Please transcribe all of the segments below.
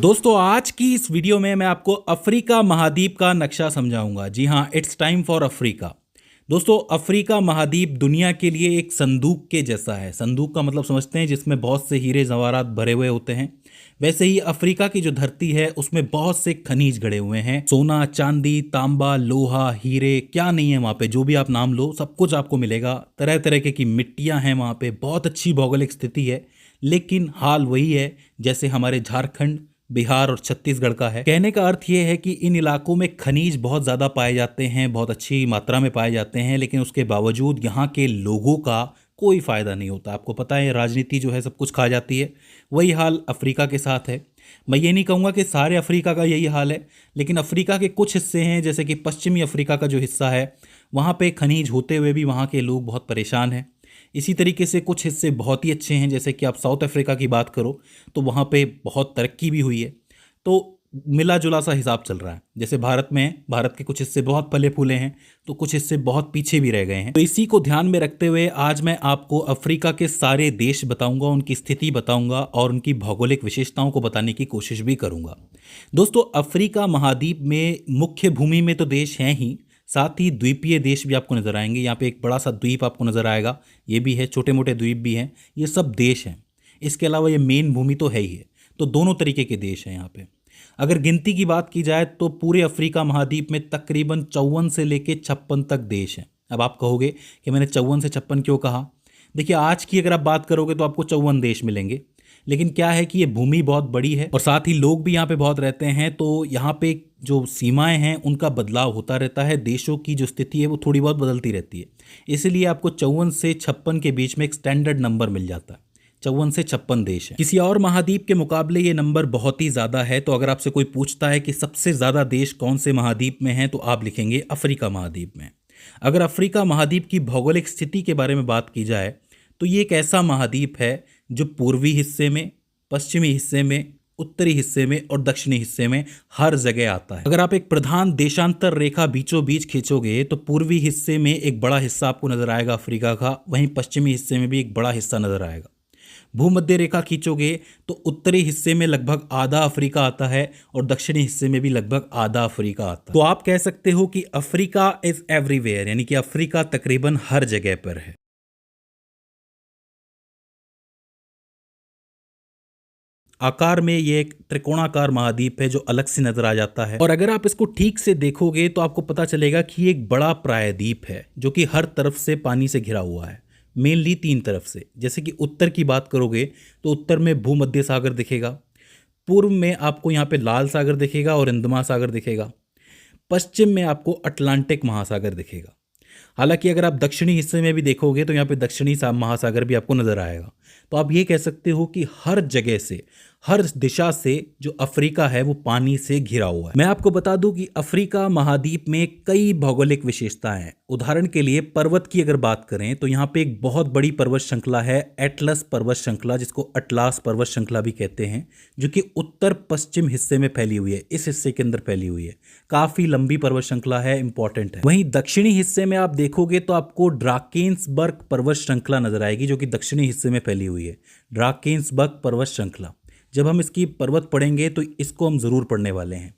दोस्तों आज की इस वीडियो में मैं आपको अफ्रीका महाद्वीप का नक्शा समझाऊंगा। जी हाँ, इट्स टाइम फॉर अफ्रीका। दोस्तों अफ्रीका महाद्वीप दुनिया के लिए एक संदूक के जैसा है। संदूक का मतलब समझते हैं जिसमें बहुत से हीरे जवाहरात भरे हुए होते हैं। वैसे ही अफ्रीका की जो धरती है उसमें बहुत से खनिज गड़े हुए हैं। सोना, चांदी, तांबा, लोहा, हीरे, क्या नहीं है वहाँ पे, जो भी आप नाम लो सब कुछ आपको मिलेगा। तरह तरह की मिट्टियाँ हैं वहाँ पे, बहुत अच्छी भौगोलिक स्थिति है। लेकिन हाल वही है जैसे हमारे झारखंड, बिहार और छत्तीसगढ़ का है। कहने का अर्थ यह है कि इन इलाकों में खनिज बहुत ज़्यादा पाए जाते हैं, बहुत अच्छी मात्रा में पाए जाते हैं, लेकिन उसके बावजूद यहाँ के लोगों का कोई फ़ायदा नहीं होता। आपको पता है राजनीति जो है सब कुछ खा जाती है। वही हाल अफ्रीका के साथ है। मैं ये नहीं कहूँगा कि सारे अफ्रीका का यही हाल है, लेकिन अफ्रीका के कुछ हिस्से हैं जैसे कि पश्चिमी अफ्रीका का जो हिस्सा है वहाँ पे खनिज होते हुए भी वहाँ के लोग बहुत परेशान हैं। इसी तरीके से कुछ हिस्से बहुत ही अच्छे हैं, जैसे कि आप साउथ अफ्रीका की बात करो तो वहाँ पे बहुत तरक्की भी हुई है। तो मिला जुला सा हिसाब चल रहा है। जैसे भारत में है, भारत के कुछ हिस्से बहुत फले फूले हैं तो कुछ हिस्से बहुत पीछे भी रह गए हैं। तो इसी को ध्यान में रखते हुए आज मैं आपको अफ्रीका के सारे देश बताऊंगा, उनकी स्थिति बताऊंगा और उनकी भौगोलिक विशेषताओं को बताने की कोशिश भी करूंगा। दोस्तों अफ्रीका महाद्वीप में मुख्य भूमि में तो देश हैं ही, साथ ही द्वीपीय देश भी आपको नजर आएंगे। यहाँ पे एक बड़ा सा द्वीप आपको नजर आएगा, ये भी है, छोटे मोटे द्वीप भी हैं, ये सब देश हैं। इसके अलावा ये मेन भूमि तो है ही है। तो दोनों तरीके के देश हैं यहाँ पे। अगर गिनती की बात की जाए तो पूरे अफ्रीका महाद्वीप में तकरीबन 54 से लेके 56 तक देश हैं। अब आप कहोगे कि मैंने 54 से 56 क्यों कहा। देखिए आज की अगर आप बात करोगे तो आपको 54 देश मिलेंगे, लेकिन क्या है कि ये भूमि बहुत बड़ी है और साथ ही लोग भी यहाँ पे बहुत रहते हैं। तो यहाँ पे जो सीमाएं हैं उनका बदलाव होता रहता है। देशों की जो स्थिति है वो थोड़ी बहुत बदलती रहती है, इसलिए आपको 54 से 56 के बीच में एक स्टैंडर्ड नंबर मिल जाता है। 54 से 56 देश हैं। किसी और महाद्वीप के मुकाबले ये नंबर बहुत ही ज़्यादा है। तो अगर आपसे कोई पूछता है कि सबसे ज़्यादा देश कौन से महाद्वीप में हैं तो आप लिखेंगे अफ्रीका महाद्वीप में। अगर अफ्रीका महाद्वीप की भौगोलिक स्थिति के बारे में बात की जाए तो ये एक ऐसा महाद्वीप है जो पूर्वी हिस्से में, पश्चिमी हिस्से में, उत्तरी हिस्से में और दक्षिणी हिस्से में हर जगह आता है। अगर आप एक प्रधान देशांतर रेखा बीचों बीच खींचोगे तो पूर्वी हिस्से में एक बड़ा हिस्सा आपको नजर आएगा अफ्रीका का, वहीं पश्चिमी हिस्से में भी एक बड़ा हिस्सा नजर आएगा। भूमध्य रेखा खींचोगे तो उत्तरी हिस्से में लगभग आधा अफ्रीका आता है और दक्षिणी हिस्से में भी लगभग आधा अफ्रीका आता है। तो आप कह सकते हो कि अफ्रीका इज एवरीवेयर, यानी कि अफ्रीका तकरीबन हर जगह पर है। आकार में ये एक त्रिकोणाकार महाद्वीप है जो अलग से नजर आ जाता है। और अगर आप इसको ठीक से देखोगे तो आपको पता चलेगा कि ये एक बड़ा प्रायद्वीप है जो कि हर तरफ से पानी से घिरा हुआ है, मेनली 3 तरफ से। जैसे कि उत्तर की बात करोगे तो उत्तर में भूमध्य सागर दिखेगा, पूर्व में आपको यहाँ पे लाल सागर दिखेगा और हिंद महासागर दिखेगा, पश्चिम में आपको अटलांटिक महासागर दिखेगा। हालांकि अगर आप दक्षिणी हिस्से में भी देखोगे तो यहाँ पे दक्षिणी महासागर भी आपको नजर आएगा। तो आप ये कह सकते हो कि हर जगह से, हर दिशा से जो अफ्रीका है वो पानी से घिरा हुआ है। मैं आपको बता दूं कि अफ्रीका महाद्वीप में कई भौगोलिक विशेषताएं हैं। उदाहरण के लिए पर्वत की अगर बात करें तो यहाँ पे एक बहुत बड़ी पर्वत श्रृंखला है, एटलस पर्वत श्रृंखला, जिसको अटलास पर्वत श्रृंखला भी कहते हैं, जो कि उत्तर पश्चिम हिस्से में फैली हुई है, इस हिस्से के अंदर फैली हुई है। काफी लंबी पर्वत श्रृंखला है, इंपॉर्टेंट है। वहीं दक्षिणी हिस्से में आप देखोगे तो आपको ड्राकेंसबर्ग पर्वत श्रृंखला नजर आएगी जो कि दक्षिणी हिस्से में फैली हुई है। ड्राकेंसबर्ग पर्वत श्रृंखला, जब हम इसकी पर्वत पढ़ेंगे तो इसको हम जरूर पढ़ने वाले हैं।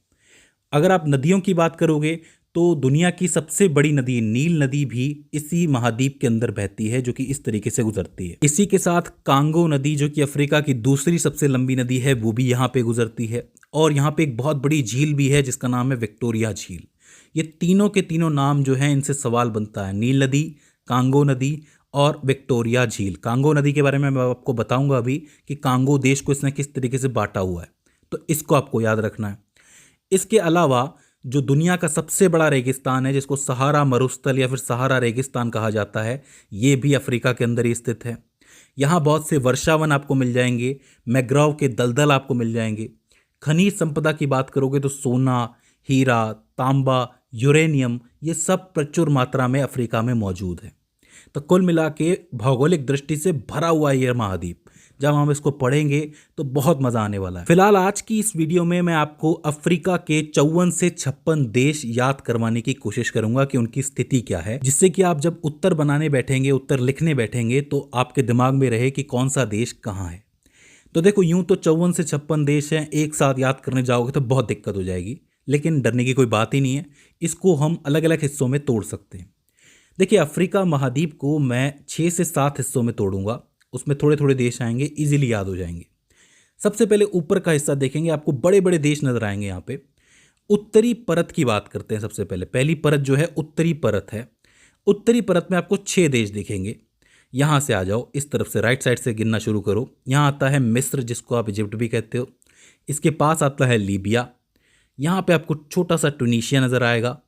अगर आप नदियों की बात करोगे तो दुनिया की सबसे बड़ी नदी नील नदी भी इसी महाद्वीप के अंदर बहती है, जो कि इस तरीके से गुजरती है। इसी के साथ कांगो नदी, जो कि अफ्रीका की दूसरी सबसे लंबी नदी है, वो भी यहाँ पे गुजरती है। और यहाँ पे एक बहुत बड़ी झील भी है जिसका नाम है विक्टोरिया झील। ये तीनों के तीनों नाम जो हैं इनसे सवाल बनता है, नील नदी, कांगो नदी और विक्टोरिया झील। कांगो नदी के बारे में मैं आपको बताऊंगा अभी कि कांगो देश को इसने किस तरीके से बांटा हुआ है, तो इसको आपको याद रखना है। इसके अलावा जो दुनिया का सबसे बड़ा रेगिस्तान है, जिसको सहारा मरुस्थल या फिर सहारा रेगिस्तान कहा जाता है, ये भी अफ्रीका के अंदर ही स्थित है। यहाँ बहुत से वर्षावन आपको मिल जाएंगे, मैग्रोव के दलदल आपको मिल जाएंगे। खनिज संपदा की बात करोगे तो सोना, हीरा, तांबा, यूरेनियम, ये सब प्रचुर मात्रा में अफ्रीका में मौजूद है। तो कुल मिला के भौगोलिक दृष्टि से भरा हुआ यह महाद्वीप, जब हम इसको पढ़ेंगे तो बहुत मजा आने वाला है। फिलहाल आज की इस वीडियो में मैं आपको अफ्रीका के 54 से 56 देश याद करवाने की कोशिश करूंगा कि उनकी स्थिति क्या है, जिससे कि आप जब उत्तर बनाने बैठेंगे, उत्तर लिखने बैठेंगे तो आपके दिमाग में रहे कि कौन सा देश कहाँ है। तो देखो यूं तो 54 से 56 देश हैं, एक साथ याद करने जाओगे तो बहुत दिक्कत हो जाएगी, लेकिन डरने की कोई बात ही नहीं है। इसको हम अलग अलग हिस्सों में तोड़ सकते हैं। देखिए अफ्रीका महाद्वीप को मैं 6 से 7 हिस्सों में तोड़ूंगा, उसमें थोड़े थोड़े देश आएंगे, इजीली याद हो जाएंगे। सबसे पहले ऊपर का हिस्सा देखेंगे, आपको बड़े बड़े देश नजर आएंगे। यहाँ पे उत्तरी परत की बात करते हैं। सबसे पहले पहली परत जो है उत्तरी परत है। उत्तरी परत में आपको 6 देश दिखेंगे। यहाँ से आ जाओ, इस तरफ से राइट साइड से गिनना शुरू करो। यहाँ आता है मिस्र, जिसको आप इजिप्ट भी कहते हो। इसके पास आता है लीबिया। यहाँ पे आपको छोटा सा टूनीशिया नज़र आएगा।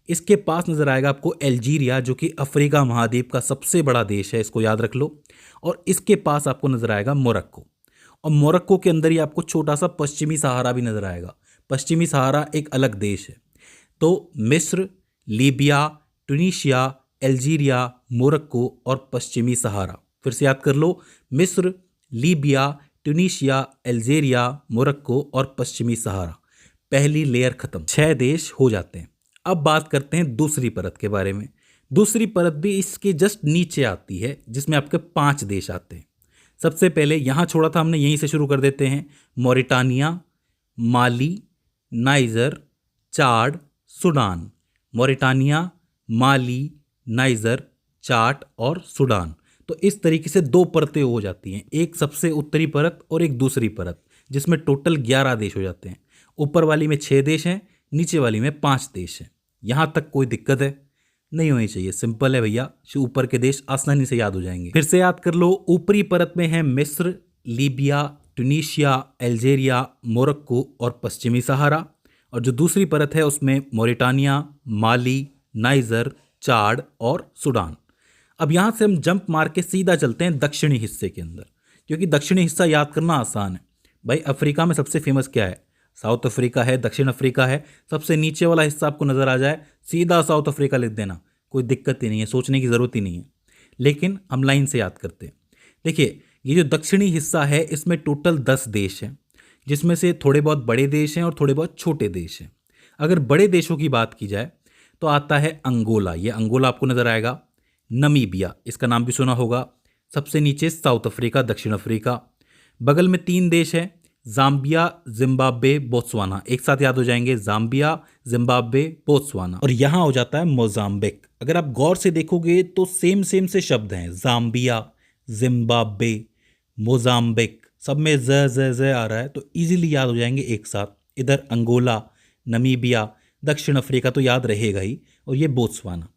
इसके पास नज़र आएगा आपको अल्जीरिया, जो कि अफ्रीका महाद्वीप का सबसे बड़ा देश है, इसको याद रख लो। और इसके पास आपको नज़र आएगा मोरक्को, और मोरक्को के अंदर ही आपको छोटा सा पश्चिमी सहारा भी नज़र आएगा। पश्चिमी सहारा एक अलग देश है। तो मिस्र, लीबिया, टूनीशिया, अल्जीरिया, मोरक्को और पश्चिमी सहारा। फिर से याद कर लो, मिस्र, लीबिया, टूनीशिया, अल्जीरिया, मोरक्को और पश्चिमी सहारा। पहली लेयर खत्म, 6 देश हो जाते हैं। अब बात करते हैं दूसरी परत के बारे में। दूसरी परत भी इसके जस्ट नीचे आती है, जिसमें आपके 5 देश आते हैं। सबसे पहले यहाँ छोड़ा था हमने, यहीं से शुरू कर देते हैं। मॉरिटानिया, माली, नाइजर, चाड, सूडान। मॉरिटानिया, माली, नाइजर, चाड और सूडान। तो इस तरीके से 2 परतें हो जाती हैं, एक सबसे उत्तरी परत और एक दूसरी परत, जिसमें टोटल 11 देश हो जाते हैं। ऊपर वाली में 6 देश हैं, नीचे वाली में 5 देश हैं। यहाँ तक कोई दिक्कत है? नहीं होनी चाहिए, सिंपल है भैया, ऊपर के देश आसानी से याद हो जाएंगे। फिर से याद कर लो, ऊपरी परत में है मिस्र, लीबिया, टूनीशिया, अल्जीरिया, मोरक्को और पश्चिमी सहारा। और जो दूसरी परत है उसमें मॉरिटानिया, माली, नाइजर, चाड और सूडान। अब यहाँ से हम जंप मार के सीधा चलते हैं दक्षिणी हिस्से के अंदर, क्योंकि दक्षिणी हिस्सा याद करना आसान है। भाई अफ्रीका में सबसे फेमस क्या है? साउथ अफ्रीका है, दक्षिण अफ्रीका है। सबसे नीचे वाला हिस्सा आपको नज़र आ जाए, सीधा साउथ अफ्रीका लिख देना, कोई दिक्कत ही नहीं है, सोचने की ज़रूरत ही नहीं है। लेकिन हम लाइन से याद करते हैं। देखिए ये जो दक्षिणी हिस्सा है, इसमें टोटल 10 देश हैं, जिसमें से थोड़े बहुत बड़े देश हैं और थोड़े बहुत छोटे देश हैं। अगर बड़े देशों की बात की जाए तो आता है अंगोला। ये अंगोला आपको नज़र आएगा। नमीबिया, इसका नाम भी सुना होगा। सबसे नीचे साउथ अफ्रीका, दक्षिण अफ्रीका। बगल में 3 देश हैं, जाम्बिया, जिम्बाब्वे, बोत्सवाना। एक साथ याद हो जाएंगे, जाम्बिया, जिम्बाब्वे, बोत्सवाना। और यहाँ हो जाता है मोजाम्बिक। अगर आप गौर से देखोगे तो सेम से शब्द हैं, जाम्बिया, जिम्बाब्वे, मोजाम्बिक, सब में ज आ रहा है, तो इजीली याद हो जाएंगे एक साथ। इधर अंगोला, नमीबिया, दक्षिण अफ्रीका तो याद रहेगा ही, और ये बोत्सवाना।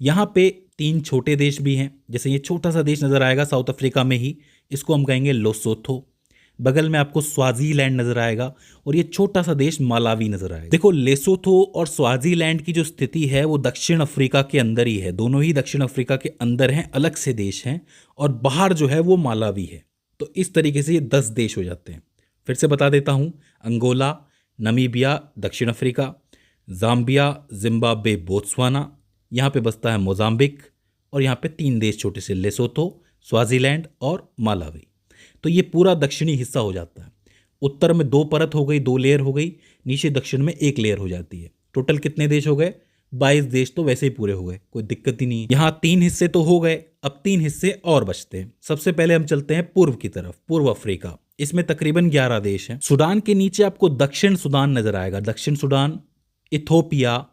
यहाँ पे 3 छोटे देश भी हैं, जैसे ये छोटा सा देश नज़र आएगा साउथ अफ्रीका में ही, इसको हम कहेंगे लोसोथो। बगल में आपको स्वाजीलैंड नजर आएगा, और ये छोटा सा देश मालावी नजर आएगा। देखो लेसोथो और स्वाजीलैंड की जो स्थिति है वो दक्षिण अफ्रीका के अंदर ही है, दोनों ही दक्षिण अफ्रीका के अंदर हैं, अलग से देश हैं, और बाहर जो है वो मालावी है। तो इस तरीके से ये 10 देश हो जाते हैं। फिर से बता देता हूँ, अंगोला, नमीबिया, दक्षिण अफ्रीका, जाम्बिया, जिम्बाब्वे, बोत्सवाना, यहाँ पे बसता है मोजाम्बिक, और यहाँ पे 3 देश छोटे से, लेसोथो, स्वाजीलैंड और मालावी। तो ये पूरा दक्षिणी हिस्सा हो जाता है। उत्तर में 2 परत हो गई, 2 लेयर हो गई, नीचे दक्षिण में 1 लेयर हो जाती है। टोटल कितने देश हो गए? 22 देश तो वैसे ही पूरे हो गए, कोई दिक्कत ही नहीं है। यहाँ 3 हिस्से तो हो गए, अब 3 हिस्से और बचते हैं। सबसे पहले हम चलते हैं पूर्व की तरफ, पूर्व अफ्रीका। इसमें तकरीबन 11 देश हैं। सूडान के नीचे आपको दक्षिण सूडान नजर आएगा। दक्षिण Sudan, Ethiopia,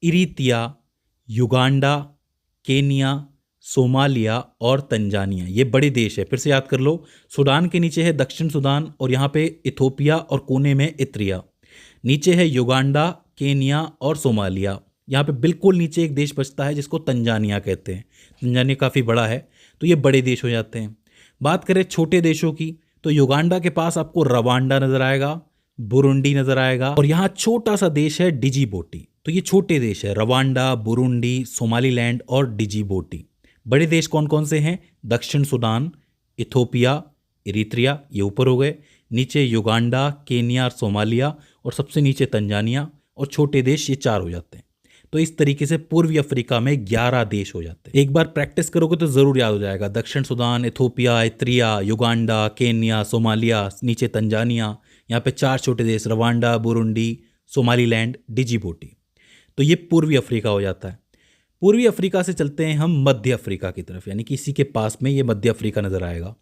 Eritrea, Uganda, Kenya, Somalia और तंजानिया, ये बड़े देश है। फिर से याद कर लो, सूडान के नीचे है दक्षिण सूडान, और यहाँ पे इथोपिया और कोने में इरित्रिया। नीचे है युगांडा, केनिया और सोमालिया। यहाँ पे बिल्कुल नीचे एक देश बचता है जिसको तंजानिया कहते हैं। तंजानिया काफ़ी बड़ा है, तो ये बड़े देश हो जाते हैं। बात करें छोटे देशों की, तो युगांडा के पास आपको रवांडा नजर आएगा, बुरुंडी नजर आएगा, और यहाँ छोटा सा देश है डिजिबोटी। तो ये छोटे देश है, रवांडा, बुरुंडी, सोमालीलैंड और डिजिबोटी। बड़े देश कौन कौन से हैं? दक्षिण सूडान, इथोपिया, इरित्रिया, ये ऊपर हो गए। नीचे युगांडा, केनिया और सोमालिया, और सबसे नीचे तंजानिया, और छोटे देश ये 4 हो जाते हैं। तो इस तरीके से पूर्वी अफ्रीका में 11 देश हो जाते हैं। एक बार प्रैक्टिस करोगे तो ज़रूर याद हो जाएगा। दक्षिण Sudan, Ethiopia, Eritrea, Uganda, Kenya, Somalia, नीचे तंजानिया, यहाँ पे 4 छोटे देश, रवांडा, बुरुंडी, सोमालीलैंड, डिजिबोटी। तो ये पूर्वी अफ्रीका हो जाता है। पूर्वी अफ्रीका से चलते हैं हम मध्य अफ्रीका की तरफ, यानी कि इसी के पास में ये मध्य अफ्रीका नज़र आएगा।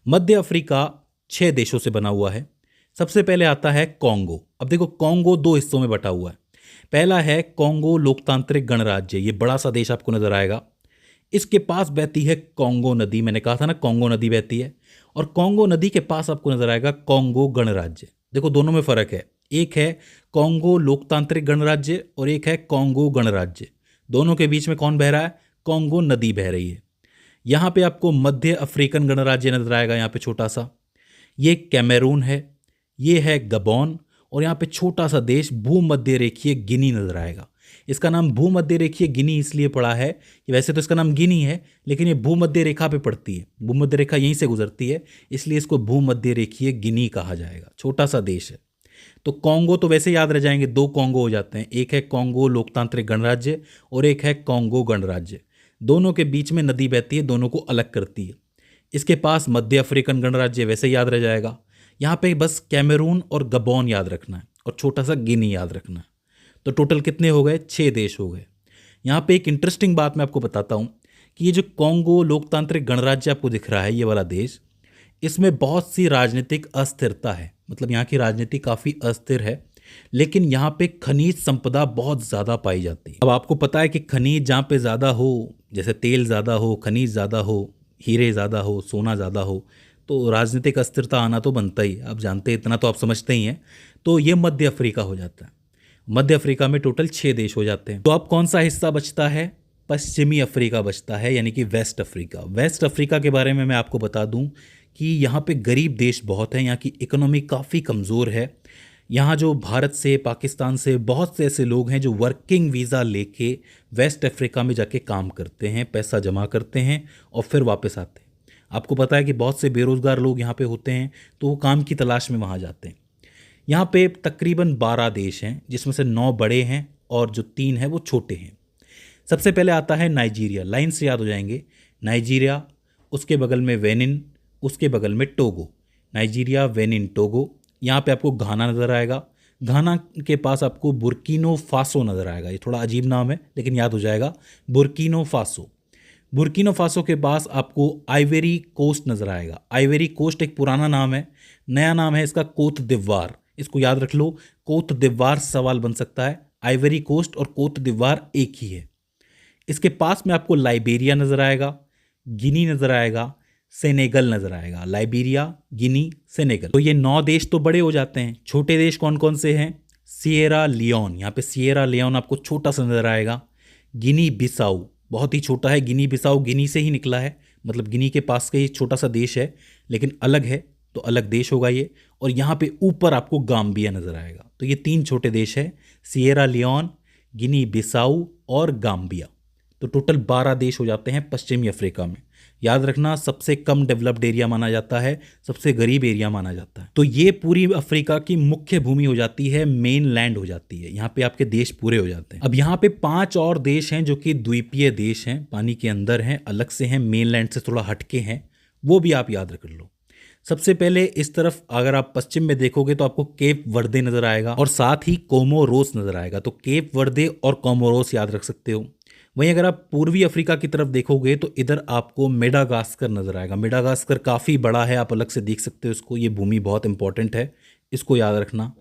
मध्य अफ्रीका 6 देशों से बना हुआ है। सबसे पहले आता है कॉन्गो। अब देखो कॉन्गो 2 हिस्सों में बटा हुआ है। पहला है कॉन्गो लोकतांत्रिक गणराज्य, ये बड़ा सा देश आपको नजर आएगा। इसके पास बहती है कॉन्गो नदी, मैंने कहा था ना कॉन्गो नदी बहती है। और कॉन्गो नदी के पास आपको नजर आएगा कॉन्गो गणराज्य। देखो दोनों में फर्क है, एक है कॉन्गो लोकतांत्रिक गणराज्य और एक है कॉन्गो गणराज्य। दोनों के बीच में कौन बह रहा है? कॉन्गो नदी बह रही है। यहाँ पे आपको मध्य अफ्रीकन गणराज्य नजर आएगा, यहाँ पे छोटा सा, ये कैमरून है, ये है गबोन, और यहाँ पे छोटा सा देश भूमध्य रेखीय गिनी नजर आएगा। इसका नाम भूमध्य रेखीय गिनी इसलिए पड़ा है कि वैसे तो इसका नाम गिनी है, लेकिन ये भूमध्य रेखा पे पड़ती है, भूमध्य रेखा यहीं से गुजरती है, इसलिए इसको भूमध्य रेखीय गिनी कहा जाएगा। छोटा सा देश है। तो कॉन्गो तो वैसे याद रह जाएंगे, 2 कॉन्गो हो जाते हैं, एक है कॉन्गो लोकतांत्रिक गणराज्य और एक है कॉन्गो गणराज्य। दोनों के बीच में नदी बहती है, दोनों को अलग करती है। इसके पास मध्य अफ्रीकन गणराज्य वैसे याद रह जाएगा। यहाँ पे बस कैमरून और गबोन याद रखना है और छोटा सा गिनी याद रखना है। तो टोटल कितने हो गए? 6 देश हो गए। यहाँ पे एक इंटरेस्टिंग बात मैं आपको बताता हूँ कि ये जो कॉन्गो लोकतांत्रिक गणराज्य आपको दिख रहा है, ये वाला देश, इसमें बहुत सी राजनीतिक अस्थिरता है। मतलब यहाँ की राजनीति काफ़ी अस्थिर है, लेकिन यहाँ पे खनिज संपदा बहुत ज़्यादा पाई जाती है। अब आपको पता है कि खनिज जहाँ पे ज़्यादा हो, जैसे तेल ज़्यादा हो, खनिज ज़्यादा हो, हीरे ज़्यादा हो, सोना ज़्यादा हो, तो राजनीतिक अस्थिरता आना तो बनता ही। आप जानते हैं, इतना तो आप समझते ही हैं। तो ये मध्य अफ्रीका हो जाता है। मध्य अफ्रीका में टोटल 6 देश हो जाते हैं। तो अब कौन सा हिस्सा बचता है? पश्चिमी अफ्रीका बचता है, यानी कि वेस्ट अफ्रीका। वेस्ट अफ्रीका के बारे में मैं आपको बता दूं कि यहाँ पे गरीब देश बहुत हैं, यहाँ की इकोनॉमी काफ़ी कमज़ोर है। यहाँ जो भारत से, पाकिस्तान से बहुत से ऐसे लोग हैं जो वर्किंग वीज़ा लेके वेस्ट अफ्रीका में जाके काम करते हैं, पैसा जमा करते हैं और फिर वापस आते हैं। आपको पता है कि बहुत से बेरोज़गार लोग यहाँ पे होते हैं, तो वो काम की तलाश में वहाँ जाते हैं। यहाँ पे तकरीबन 12 देश हैं, जिसमें से 9 बड़े हैं और जो 3 हैं वो छोटे हैं। सबसे पहले आता है नाइजीरिया, लाइन से याद हो जाएंगे। नाइजीरिया, उसके बगल में वेनिन, उसके बगल में टोगो। Nigeria, वेनिन, Togo. यहाँ पे आपको घाना नज़र आएगा। घाना के पास आपको बुर्किनो फासो नज़र आएगा। ये थोड़ा अजीब नाम है लेकिन याद हो जाएगा, बुर्किनो फासो। बुर्किनो फासो के पास आपको आइवरी कोस्ट नज़र आएगा। आइवरी कोस्ट एक पुराना नाम है, नया नाम है इसका कोत दिवार। इसको याद रख लो, कोत दिवार सवाल बन सकता है। आइवरी कोस्ट और कोत दिवार एक ही है। इसके पास में आपको लाइबेरिया नज़र आएगा, गिनी नज़र आएगा, सेनेगल नज़र आएगा। लाइबेरिया, गिनी, सेनेगल। तो ये 9 देश तो बड़े हो जाते हैं। छोटे देश कौन कौन से हैं? सिएरा लियोन, यहाँ पे सिएरा लियोन आपको छोटा सा नज़र आएगा। गिनी बिसाऊ बहुत ही छोटा है। गिनी बिसाऊ गिनी से ही निकला है, मतलब गिनी के पास का ही छोटा सा देश है, लेकिन अलग है तो अलग देश होगा ये। और यहाँ पे ऊपर आपको गाम्बिया नज़र आएगा। तो ये 3 छोटे देश हैं, सिएरा लियोन, गिनी बिसाऊ और गाम्बिया। तो टोटल 12 देश हो जाते हैं पश्चिमी अफ्रीका में। याद रखना, सबसे कम डेवलप्ड एरिया माना जाता है, सबसे गरीब एरिया माना जाता है। तो ये पूरी अफ्रीका की मुख्य भूमि हो जाती है, मेन लैंड हो जाती है। यहाँ पे आपके देश पूरे हो जाते हैं। अब यहाँ पे 5 और देश हैं जो कि द्वीपीय देश हैं, पानी के अंदर हैं, अलग से हैं, मेन लैंड से थोड़ा हटके हैं, वो भी आप याद रख लो। सबसे पहले इस तरफ अगर आप पश्चिम में देखोगे तो आपको केप वर्दे नजर आएगा और साथ ही कोमोरोस नजर आएगा। तो केप वर्दे और कोमोरोस याद रख सकते हो। वहीं अगर आप पूर्वी अफ्रीका की तरफ देखोगे तो इधर आपको मेडागास्कर नजर आएगा। मेडागास्कर काफ़ी बड़ा है, आप अलग से देख सकते हो इसको। ये भूमि बहुत इंपॉर्टेंट है, इसको याद रखना।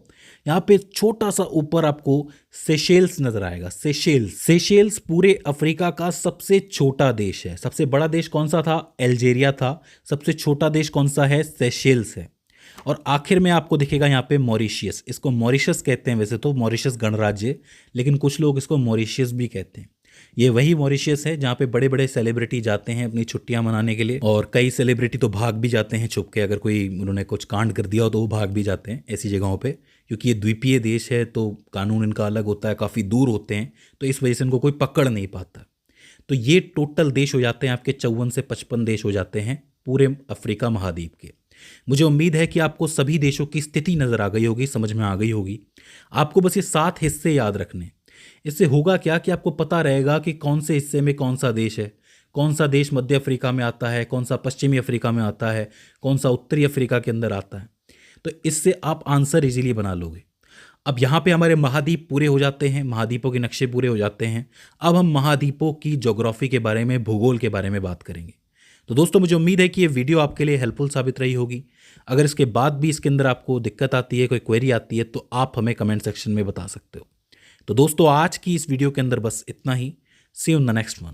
यहाँ पे छोटा सा ऊपर आपको सेशेल्स नजर आएगा। सेशेल्स पूरे अफ्रीका का सबसे छोटा देश है। सबसे बड़ा देश कौन सा था? अल्जीरिया था। सबसे छोटा देश कौन सा है? सेशेल्स है। और आखिर में आपको दिखेगा यहाँ पे मॉरिशियस। इसको मॉरिशस कहते हैं वैसे तो, मॉरिशस गणराज्य, लेकिन कुछ लोग इसको मॉरिशियस भी कहते हैं। ये वही मॉरिशियस है जहाँ पे बड़े बड़े सेलिब्रिटी जाते हैं अपनी छुट्टियां मनाने के लिए, और कई सेलिब्रिटी तो भाग भी जाते हैं छुप के। अगर कोई उन्होंने कुछ कांड कर दिया हो तो वो भाग भी जाते हैं ऐसी जगहों पे, क्योंकि ये द्वीपीय देश है तो कानून इनका अलग होता है, काफ़ी दूर होते हैं, तो इस वजह से इनको कोई पकड़ नहीं पाता। तो ये टोटल देश हो जाते हैं आपके 54 से 55 देश हो जाते हैं पूरे अफ्रीका महाद्वीप के। मुझे उम्मीद है कि आपको सभी देशों की स्थिति नज़र आ गई होगी, समझ में आ गई होगी। आपको बस ये 7 हिस्से याद रखने। इससे होगा क्या कि आपको पता रहेगा कि कौन से हिस्से में कौन सा देश है, कौन सा देश मध्य अफ्रीका में आता है, कौन सा पश्चिमी अफ्रीका में आता है, कौन सा उत्तरी अफ्रीका के अंदर आता है। तो इससे आप आंसर इजीली बना लोगे। अब यहाँ पे हमारे महाद्वीप पूरे हो जाते हैं, महाद्वीपों के नक्शे पूरे हो जाते हैं। अब हम महाद्वीपों की ज्योग्राफी के बारे में, भूगोल के बारे में बात करेंगे। तो दोस्तों मुझे उम्मीद है कि ये वीडियो आपके लिए हेल्पफुल साबित रही होगी। अगर इसके बाद भी इसके अंदर आपको दिक्कत आती है, कोई क्वेरी आती है, तो आप हमें कमेंट सेक्शन में बता सकते हो। तो दोस्तों आज की इस वीडियो के अंदर बस इतना ही। See you in the next one.